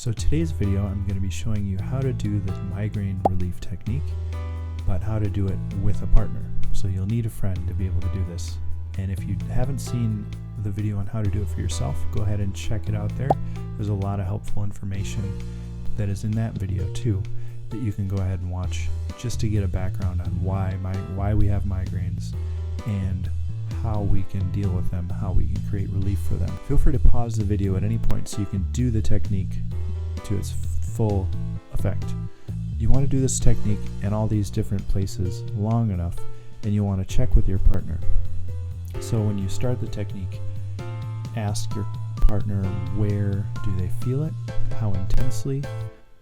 So today's video, I'm going to be showing you how to do the migraine relief technique, but how to do it with a partner. So you'll need a friend to be able to do this. And if you haven't seen the video on how to do it for yourself, go ahead and check it out there. There's a lot of helpful information that is in that video too, that you can go ahead and watch just to get a background on why we have migraines and how we can deal with them, how we can create relief for them. Feel free to pause the video at any point so you can do the technique to its full effect. You want to do this technique in all these different places long enough, and you want to check with your partner. So when you start the technique, ask your partner where do they feel it, how intensely,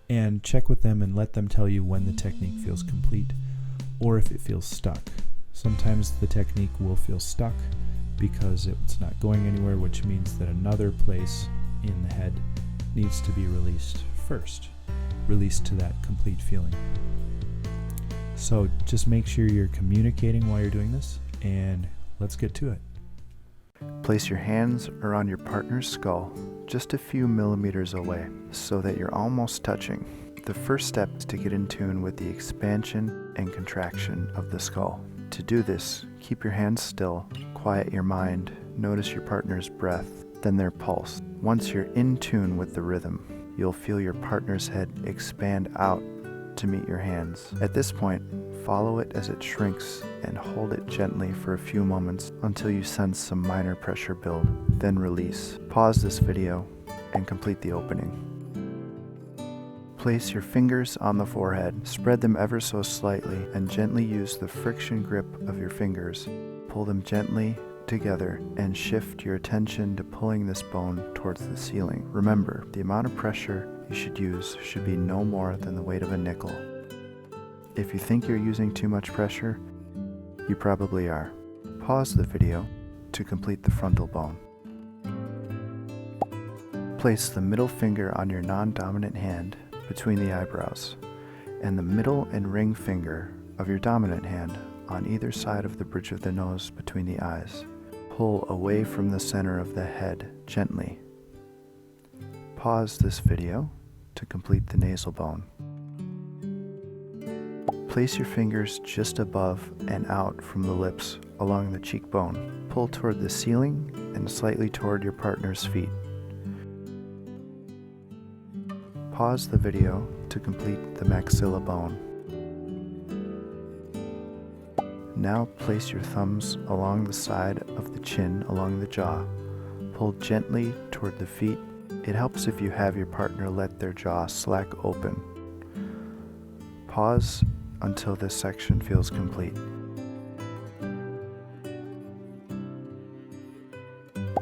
and check with them and let them tell you when the technique feels complete or if it feels stuck. Sometimes the technique will feel stuck because it's not going anywhere, which means that another place in the head needs to be released first, released to that complete feeling. So just make sure you're communicating while you're doing this, and let's get to it. Place your hands around your partner's skull, just a few millimeters away, so that you're almost touching. The first step is to get in tune with the expansion and contraction of the skull. To do this, keep your hands still, quiet your mind, notice your partner's breath, then their pulse. Once you're in tune with the rhythm, you'll feel your partner's head expand out to meet your hands. At this point, follow it as it shrinks and hold it gently for a few moments until you sense some minor pressure build, then release. Pause this video and complete the opening. Place your fingers on the forehead, spread them ever so slightly, and gently use the friction grip of your fingers. Pull them gently together and shift your attention to pulling this bone towards the ceiling. Remember, the amount of pressure you should use should be no more than the weight of a nickel. If you think you're using too much pressure, you probably are. Pause the video to complete the frontal bone. Place the middle finger on your non-dominant hand between the eyebrows, and the middle and ring finger of your dominant hand on either side of the bridge of the nose between the eyes. Pull away from the center of the head gently. Pause this video to complete the nasal bone. Place your fingers just above and out from the lips along the cheekbone. Pull toward the ceiling and slightly toward your partner's feet. Pause the video to complete the maxilla bone. Now place your thumbs along the side of the chin along the jaw. Pull gently toward the feet. It helps if you have your partner let their jaw slack open. Pause until this section feels complete.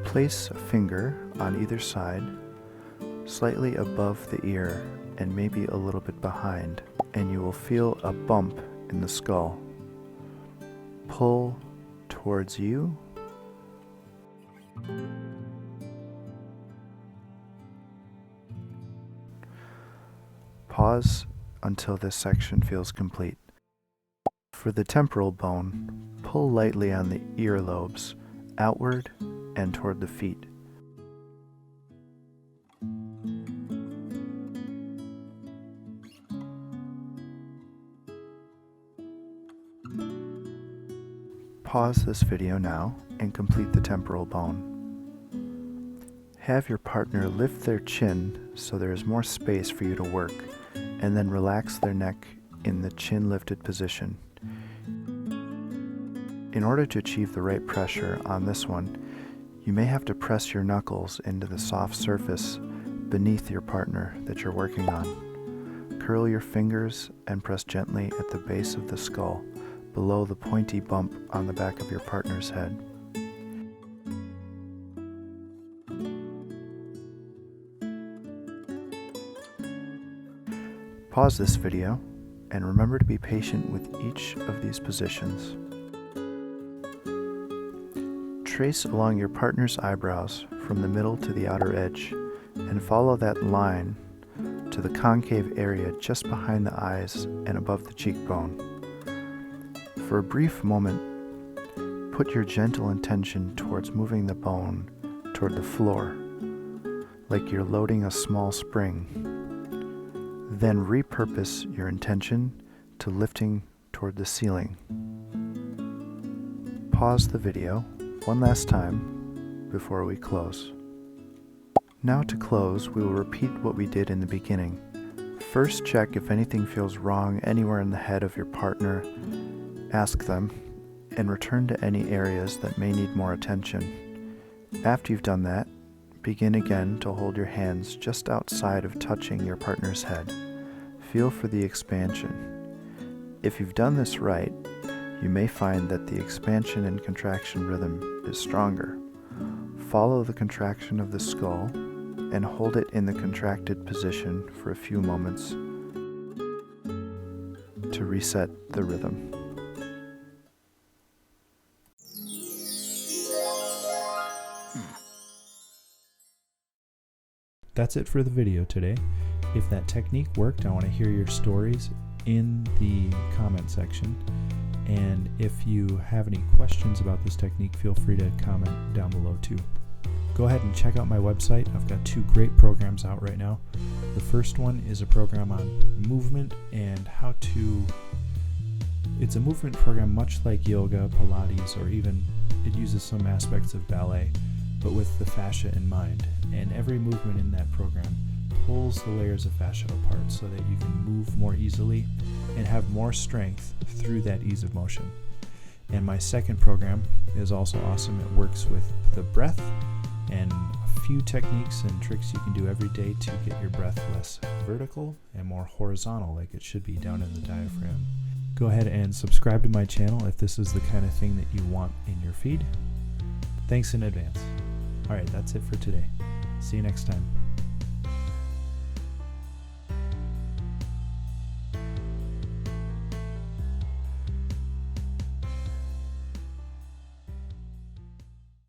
Place a finger on either side, slightly above the ear and maybe a little bit behind, and you will feel a bump in the skull. Pull towards you. Pause until this section feels complete. For the temporal bone, pull lightly on the earlobes, outward and toward the feet. Pause this video now and complete the temporal bone. Have your partner lift their chin so there is more space for you to work, and then relax their neck in the chin lifted position. In order to achieve the right pressure on this one, you may have to press your knuckles into the soft surface beneath your partner that you're working on. Curl your fingers and press gently at the base of the skull, below the pointy bump on the back of your partner's head. Pause this video and remember to be patient with each of these positions. Trace along your partner's eyebrows from the middle to the outer edge and follow that line to the concave area just behind the eyes and above the cheekbone. For a brief moment, put your gentle intention towards moving the bone toward the floor, like you're loading a small spring. Then repurpose your intention to lifting toward the ceiling. Pause the video one last time before we close. Now to close, we will repeat what we did in the beginning. First, check if anything feels wrong anywhere in the head of your partner. Ask them, and return to any areas that may need more attention. After you've done that, begin again to hold your hands just outside of touching your partner's head. Feel for the expansion. If you've done this right, you may find that the expansion and contraction rhythm is stronger. Follow the contraction of the skull and hold it in the contracted position for a few moments to reset the rhythm. That's it for the video today. If that technique worked, I want to hear your stories in the comment section. And if you have any questions about this technique, feel free to comment down below too. Go ahead and check out my website. I've got 2 great programs out right now. The first one is a program on movement and how to... It's a movement program much like yoga, Pilates, or even it uses some aspects of ballet, but with the fascia in mind. And every movement in that program pulls the layers of fascia apart so that you can move more easily and have more strength through that ease of motion. And my second program is also awesome. It works with the breath and a few techniques and tricks you can do every day to get your breath less vertical and more horizontal like it should be down in the diaphragm. Go ahead and subscribe to my channel if this is the kind of thing that you want in your feed. Thanks in advance. Alright, that's it for today. See you next time.